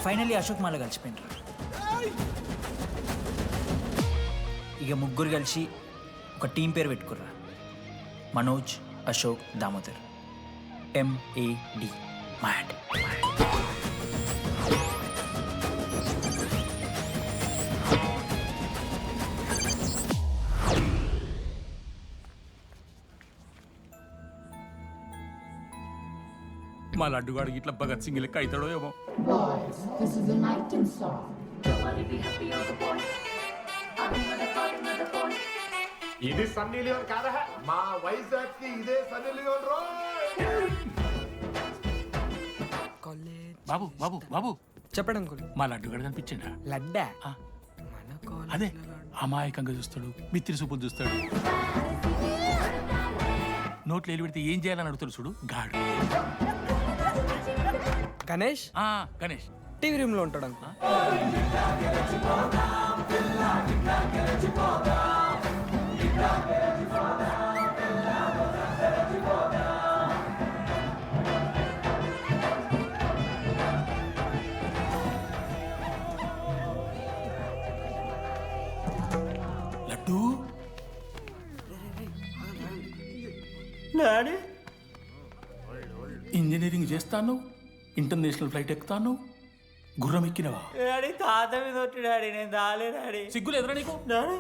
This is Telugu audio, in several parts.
ఫైనల్లీ అశోక్ మాల కలిసిపోయినారు. ఇక ముగ్గురు కలిసి ఒక టీం పేరు పెట్టుకుర్రా, మనోజ్, అశోక్, దామోదర్, MAD, మ్యాడ్. మా లడ్డుగాడికి ఇట్లా భగత్ సింగ్ లెక్క అవుతాడో ఏమో. ఇది సన్నీ లియోన్ కాదా? మా వైజాగ్ కి ఇదే సన్నీ లియోన్ రో. బాబు బాబు బాబు చెప్పండి అంకుల్. మా లడ్డుగాడు కనిపించిండా? లడ్డా అదే అమాయకంగా చూస్తాడు, మిత్రి చూపులు చూస్తాడు, నోట్లు ఎల్లి పెడితే ఏం చేయాలని అడుగుతాడు చూడు గాడు. గణేష్ గణేష్ టీవీ రూమ్ లో ఉంటాడు అంకుల్. లడ్డు ఇంజనీరింగ్ చేస్తాను, ఇంటర్నేషనల్ ఫ్లైట్ ఎక్కుతాను, గుర్రం ఎక్కినవా? డాడీ తాత మీద ఒట్టు డాడీ, నేను దాలే డాడీ. సిగ్గులు ఎదురా నీకు?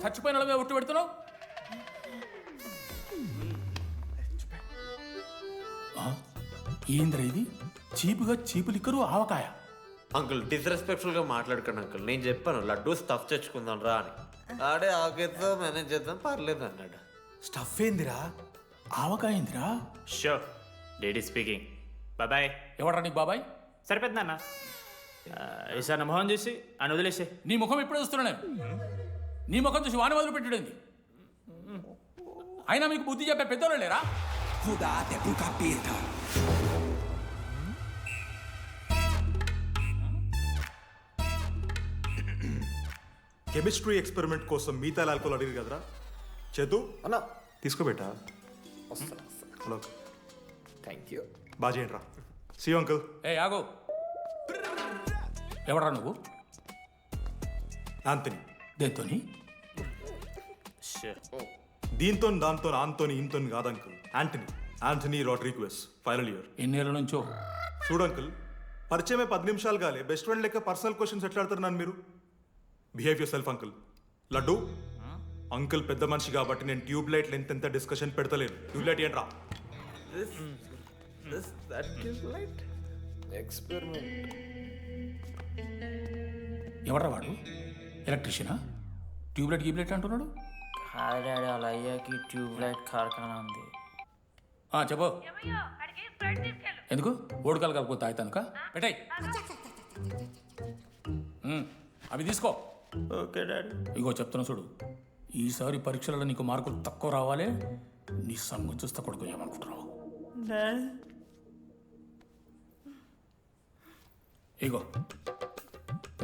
చచ్చిపోయిన వాళ్ళ మీద ఒట్టు పెడుతున్నావు. ఏంద్రా ఇది? చీపుగా చీపు లిక్కరు ఆవకాయ. అంకుల్ డిస్రెస్పెక్ట్ఫుల్ గా మాట్లాడకండి అంకుల్. నేను చెప్పాను లడ్డూ స్టఫ్ తెచ్చుకుందాం రా అని. ఆడే ఆకేతో మేనేజ్ చేద్దాం పర్లేదు అన్నాడు. స్టఫ్ ఏందిరా? ఆవకాయ ఏందిరా? Sure lady speaking. బాబాయ్. ఎవడ్రా నీకు బాబాయ్? సరిపోతుంది అన్న. ఈసారి నా మొహం చూసి అని వదిలేసే. నీ ముఖం ఎప్పుడే చూస్తున్నా నేను. నీ ముఖం చూసి వాని వదిలి పెట్టడండి. అయినా మీకు బుద్ధి చెప్పే పెద్దోళ్ళు లేరా? కెమిస్ట్రీ ఎక్స్పెరిమెంట్ కోసం మిగతా ఆల్కహాల్ అడిగారు కదరా చేతు అన్నా తీసుకోబెట్టా. Hello thank you. బాగా చేయండి రా. See uncle. ఏ ఆగో, ఎవడరా నువ్వు? ఆంథనీ. దేంతోని? దీంతో దాంతో ఆంతోని ఇంతోని కాదు uncle. Anthony Rodrigues, final year. ఎన్నేళ్ళ నుంచో? చూడు అంకుల్, పరిచయమే 10 నిమిషాలు కాలే బెస్ట్ ఫ్రెండ్ లెక్క పర్సనల్ క్వశ్చన్స్ ఎట్లా ఆడతారు నన్ను మీరు? Behave yourself uncle. లడ్డు అంకుల్ పెద్ద మనిషి కాబట్టి నేను ట్యూబ్ లైట్ లెంత్ ఎంత డిస్కషన్ పెడతలేను. ట్యూబ్ లైట్ ఏంట్రా? ఎవడ్రా వాడు? ఎలక్ట్రీషియనా? ట్యూబ్లైట్ గీబ్లైట్ అంటున్నాడు. డాడీ అలా అయ్యాకి ట్యూబ్ లైట్ కార్ఖానా ఉంది. చెప్పు. ఎందుకు ఓడికాలు కలుపుతా అవుతానుక? పెట్టాయి అవి తీసుకో. Okay daddy. ఇగో చెప్తున్నా చూడు, ఈసారి పరీక్షలలో నీకు మార్కులు తక్కువ రావాలి. నీ సంగం చూస్తా కొడుకు ఏమనుకుంటున్నావు? ఇగో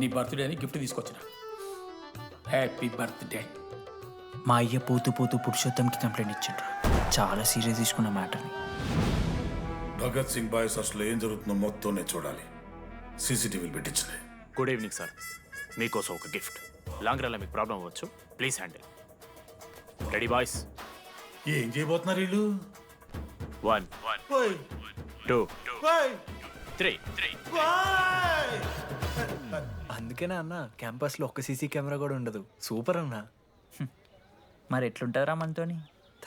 నీ బర్త్డే అని గిఫ్ట్ తీసుకొచ్చిన. Happy birthday. మా అయ్య పోతూ పోతూ పురుషోత్తంకి కంప్లైంట్ ఇచ్చిండ్రు. చాలా సీరియస్ తీసుకున్న మ్యాటర్ని. భగత్ సింగ్ బాయ్స్ అసలు ఏం జరుగుతుందో మొత్తం నేను చూడాలి. సీసీటీవీలు పెట్టించలే. Good evening sir. మీకోసం ఒక గిఫ్ట్. లాంగ్ రన్లో మీకు ప్రాబ్లం అవ్వచ్చు, ప్లీజ్ హ్యాండిల్. Ready boys? ఏం చేయబోతున్నారు వీళ్ళు? 1 2 3. అందుకేనా అన్న క్యాంపస్ లో ఒక్క సీసీ కెమెరా కూడా ఉండదు. సూపర్ అన్న. మరి ఎట్లుంటారా మనతోని?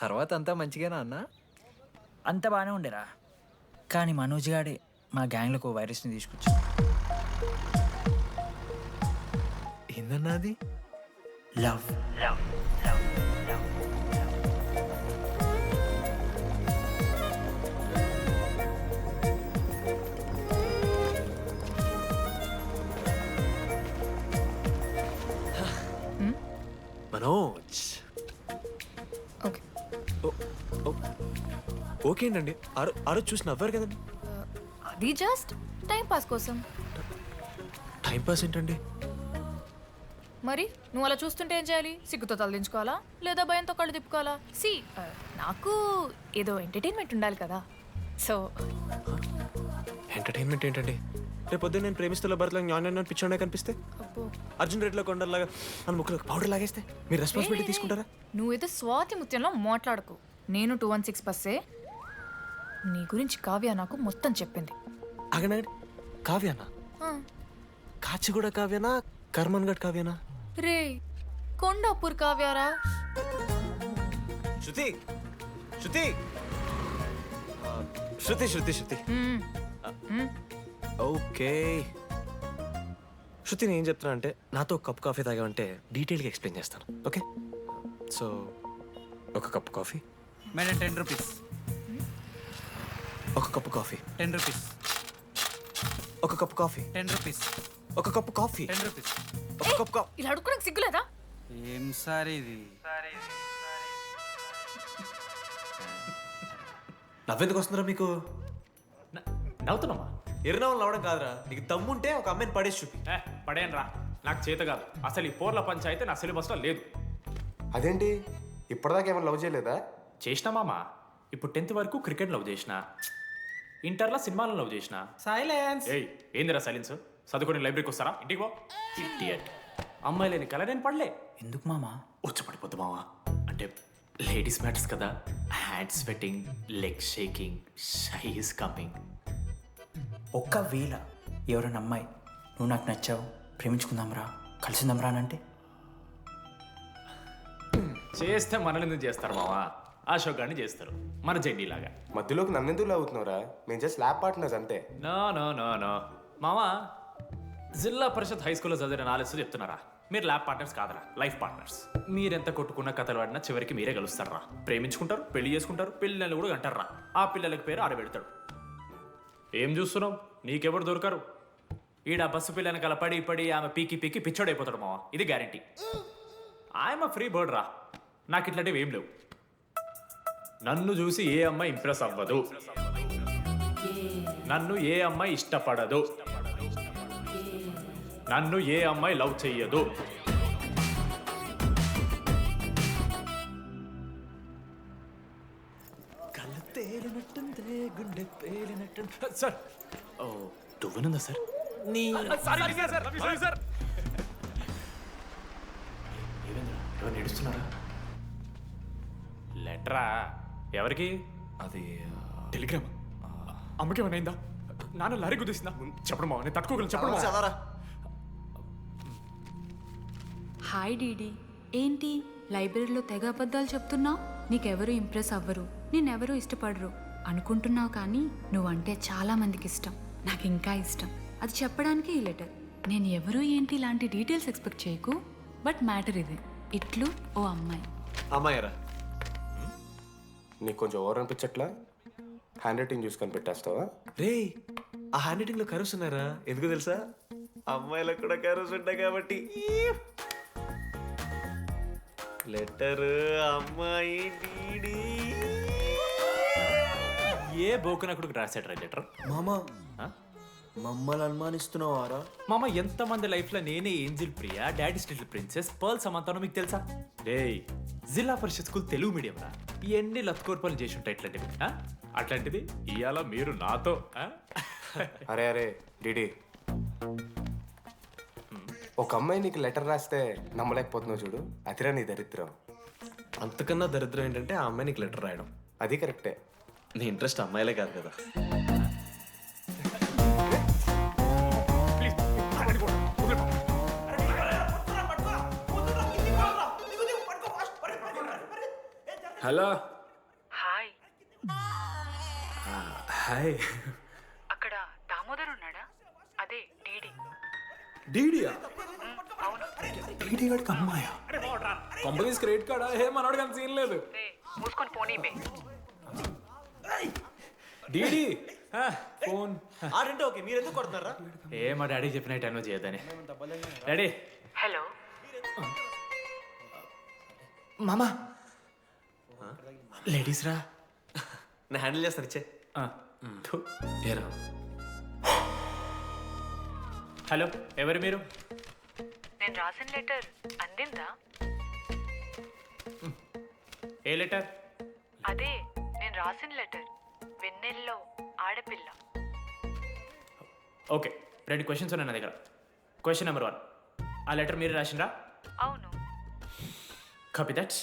తర్వాత అంతా మంచిగానా అన్న? అంత బాగానే ఉండేరా, కానీ మనోజ్ గాడే మా గ్యాంగ్లకు ఓ వైరస్ని తీసుకొచ్చా. ఏందన్నా అది? లవ్. మనోజ్ ఓకే అండి. ఆ రోజు చూసి నవ్వారు కదండి. అది జస్ట్ టైం పాస్ కోసం. టైం పాస్ ఏంటండి? మరి నువ్వు అలా చూస్తుంటే ఏం చేయాలి? సిగ్గుతో తలదించుకోవాలా లేదా భయంతో కళ్ళు తిప్పుకోవాలా? నాకు ఏదో ఎంటర్టైన్మెంట్ ఉండాలి కదా. సో ఎంటర్టైన్మెంట్ ఏంటండి రేపు పొద్దున్న నేను ప్రేమిస్తున్న భర్తలో జ్ఞానం పిచ్చోడే కనిపిస్తే అబ్బో అర్జున్ రెడ్డిలో కొండలాగా మన ముక్కలకు పౌడర్ లాగేస్తే మీరు రెస్పాన్సిబిలిటీ తీసుకుంటారా? నువ్వేదో స్వాతి ముత్యంలో మాట్లాడకు. నేను 216 బస్సే. నీ గురించి కావ్య నాకు మొత్తం చెప్పింది. అగనాడు కావ్యానా? కాచిగూడ కావ్యానా? కర్మన్ గడ్ కావ్యానా? రే కొండాపూర్ కావ్యారా? శృతి శృతి శృతి శృతి శృతి ఓకే శృతి నేను ఏం చెప్తున్నా అంటే నాతో ఒక కప్ కాఫీ తాగామంటే డీటెయిల్గా ఎక్స్ప్లెయిన్ చేస్తాను. ఓకే సో ఒక కప్ కాఫీ. Madam 10 rupees. ఒక కప్పు కాఫీ. 10 రూపీస్. ఒక కప్పు కాఫీ. 10 రూపీస్. ఒక కప్పు కాఫీ. 10 రూపీస్. ఒక కప్పు కాఫీ. ఇలా అడుక్కోడానికి సిగ్గులేదా? ఏం సార్ ఇది? నవ్వెందుకు వస్తుందిరా మీకు? నవ్వుతున్నామా? ఎర్రనవ్వులు నవ్వడం కాదురా, నీకు దమ్ముంటే ఒక అమ్మాయిని పడేసి చూపి. పడేయను రా, నాకు చేత కాదు. అసలు ఈ పోర్ల పంచాయితీ నా సిలబస్లో లేదు. అదేంటి ఇప్పటిదాకా ఏమైనా లవ్ చేయలేదా? చేసినా మామ. ఇప్పుడు 10th వరకు క్రికెట్ లవ్ చేసిన, ఇంటర్లో సినిమాలను లవ్ చేసిన. సైలెన్స్. ఏయ్ ఏందిరా సైలెన్స్? చదువుకొని లైబ్రరీకి వస్తారా? ఇంటికి పో. ఇడియట్. అమ్మాయి లేని కల నేను పడలే. ఎందుకు మామా? వచ్చి పడిపోద్దు మావా. అంటే లేడీస్ మ్యాటర్స్ కదా. Hand sweating, leg shaking, shy is coming. ఒక్కవేళ ఎవరైనా అమ్మాయి నువ్వు నాకు నచ్చావు, ప్రేమించుకుందాంరా, కలిసిందాంరా అని అంటే చేస్తే మనల్ని ఎందుకు చేస్తారు మావా? అశోక్ గారిని చేస్తారు, మన జెండీలాగా. మధ్యలోకి నన్నెందుకు లవ్ అవుతున్నావురా? మేము జస్ట్ ల్యాబ్ పార్ట్నర్స్ అంతే. నో నో నో నో మావా, జిల్లా పరిషత్ హై స్కూల్లో చదివిన నాలెడ్జ్ చెప్తున్నారా? మీరు ల్యాబ్ పార్ట్నర్స్ కాదరా, లైఫ్ పార్ట్నర్స్. మీరెంత కొట్టుకున్న కథలు పడినా చివరికి మీరే కలుస్తారా. ప్రేమించుకుంటారు, పెళ్లి చేసుకుంటారు, పిల్లలు కూడా అంటారా. ఆ పిల్లలకి పేరు ఆడబెడతాడు. ఏం చూస్తున్నావు? నీకెవరు దొరకరు. ఈడ బస్సు పిల్లని కల పడి పడి ఆమె పీకి పీకి పిచ్చోడైపోతాడు మావా. ఇది గ్యారంటీ. ఆయమ ఫ్రీ బర్డ్ రా. నాకు ఇట్లాంటివి ఏం లేవు. నన్ను చూసి ఏ అమ్మాయి ఇంప్రెస్ అవ్వదు, నన్ను ఏ అమ్మాయి ఇష్టపడదు, నన్ను ఏ అమ్మాయి లవ్ చెయ్యదు. కళ్ళు తేలినట్టుందే, గుండె పేలినట్టు. సార్ ఓ దువ్వనుందా సార్? నీ సార్ ఏమైందిరా? ఎవరు నడుస్తున్నారా? లెటరా? ఎవరికి? అది టెలిగ్రామ్. అమ్మకి ఏమైనా నాన్న లారీ కుదిసిందా? చెప్పడం మావ, నేను తట్టుకోగలను. చెప్పడం మావ. చదవరా. హాయ్ డీడీ, ఏంటి లైబ్రరీలో తెగ అబద్ధాలు చెప్తున్నావు? నీకెవరు ఇంప్రెస్ అవ్వరు, నిన్నెవరూ ఇష్టపడరు అనుకుంటున్నావు, కానీ నువ్వంటే చాలా మందికి ఇష్టం. నాకు ఇంకా ఇష్టం. అది చెప్పడానికి ఈ లెటర్. నేను ఎవరు ఏంటి ఇలాంటి డీటెయిల్స్ ఎక్స్పెక్ట్ చేయకు, బట్ మ్యాటర్ ఇది. ఇట్లు ఓ అమ్మాయి. అమ్మాయిరా? నీకు కొంచెం ఓవర్ అనిపించట్లా? హ్యాండ్ రైటింగ్ చూసి కనిపెట్టేస్తావా? రే ఆ హ్యాండ్ రైటింగ్ లో కర్వ్స్ ఉన్నారా? ఎందుకు తెలుసా? అమ్మాయిలకు కూడా కర్వ్స్ ఉంటాయి కాబట్టి. లెటర్ అమ్మాయి డీడీ. ఏ బోకనకుడికి రాశాడు లెటర్? మామా మమ్మల్ని అనుమానిస్తున్నావారా? మామ, ఎంతమంది లైఫ్ లో నేనే angel Priya, daddy still princess, pearl సమంతానో మీకు తెలుసా? డే జిల్లా పరిషత్ స్కూల్ తెలుగు మీడియం రా. ఎన్ని లత్కోర్పలు చేసి ఉంటాయి ఇట్లాంటివి. అట్లాంటిది ఇవాళ మీరు నాతో. అరే అరే డిడి, ఒక అమ్మాయి నీకు లెటర్ రాస్తే నమ్మలేకపోతున్నావు చూడు, అదిరా నీ దరిద్రం. అంతకన్నా దరిద్రం ఏంటంటే ఆ అమ్మాయి నీకు లెటర్ రాయడం. అది కరెక్టే. నీ ఇంట్రెస్ట్ అమ్మాయిలే కాదు కదా. హలో. హాయ్. హాయ్. అక్కడ దామోదర్ ఉన్నాడా? అదే డీడీ. డీడీయా? డీడీ వాడికి అమ్మాయా? Companies credit కార్డా? ఏ మనోడు కానీ సీన్ లేదు. మూసుకొని పోనీ బే. DD phone. ఆడంటే ఓకే, మీరు ఎందుకు కొడుతున్నారా? ఏ మా డాడీ చెప్పిన టైం చేయదని. డాడీ. హలో. మామా లేడీస్ రా. నేను హ్యాండిల్ చేస్తాను, ఇచ్చే. ఏరా. హలో, ఎవరు మీరు? నేను రాసిన లెటర్ అందిందా? ఏ లెటర్? అదే నేను రాసిన లెటర్. వెన్నెల్లో ఆడపిల్ల. ఓకే, 2 క్వశ్చన్స్ ఉన్నాయి నా దగ్గర. క్వశ్చన్ నెంబర్ 1, ఆ లెటర్ మీరు రాసిండ్రా? అవును. Copy that.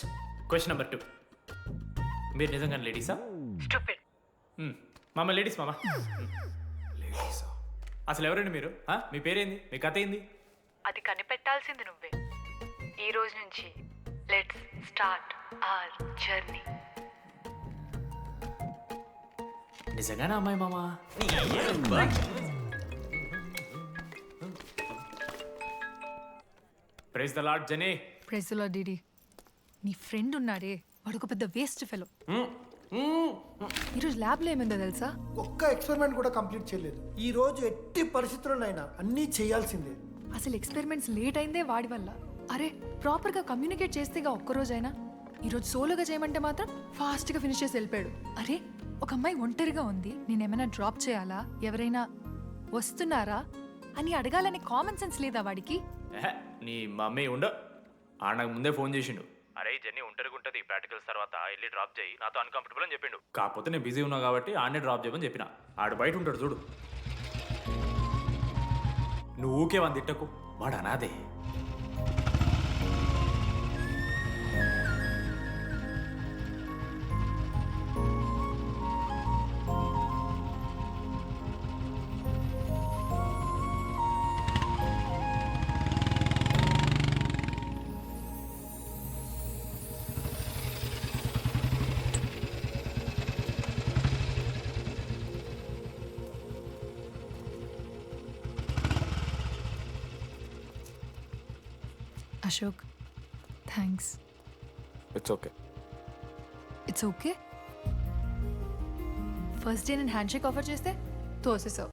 క్వశ్చన్ నెంబర్ 2, మీరు నిజంగా లేడీసా? స్టూపిడ్. మామ లేడీస్ మామ. లేడీసా? అసలు ఎవరండి మీరు? మీ పేరేంది? మీ కథ ఏంది? అది కనిపెట్టాల్సింది నువ్వే. ఈ రోజు నుంచి లెట్స్ స్టార్ట్ అవర్ జర్నీ. నిజంగానే అమ్మాయి మామ? Praise the lord Jenny. ప్రెజలో డిడి నీ ఫ్రెండ్ ఉన్నాడే వాడు ఒక పెద్ద వేస్ట్ ఫెలో. ఈరోజు ల్యాబ్లో ఏమైందో తెలుసా? ఒక్క ఎక్స్పెరిమెంట్ కూడా కంప్లీట్ చేయలేదు. ఈ రోజు ఎట్టి పరిస్థితుల్లోనైనా అన్నీ చేయాల్సిందే. అసలు ఎక్స్పెరిమెంట్స్ లేట్ అయిందే వాడి వల్ల. అరే ప్రాపర్గా కమ్యూనికేట్ చేస్తేగా ఒక్కరోజైనా. ఈరోజు సోలోగా చేయమంటే మాత్రం ఫాస్ట్గా ఫినిష్ చేసి వెళ్ళిపోయాడు. అరే ఒక అమ్మాయి ఒంటరిగా ఉంది, నేనేమైనా డ్రాప్ చేయాలా, ఎవరైనా వస్తున్నారా అని అడగాలనే కామన్ సెన్స్ లేదా వాడికి? నీ మమ్మీ ఉండ నాకు ముందే ఫోన్ చేసిండు. అరే జెన్నీ ఒంటరిగా ఉంటుంది, ప్రాక్టికల్స్ తర్వాత వెళ్ళి డ్రాప్ చేయి, నాతో అన్కంఫర్టబుల్ అని చెప్పిండు. కాకపోతే నేను బిజీ ఉన్నా కాబట్టి ఆడనే డ్రాప్ చేయమని చెప్పిన. ఆడు బయట ఉంటాడు చూడు. నువ్వు ఊకే వాని తిట్టకు, వాడు అనాదే. Ashok thanks. It's okay. It's okay. First day నేను హ్యాండ్ షేక్ ఆఫర్ చేస్తే తోసేసావు.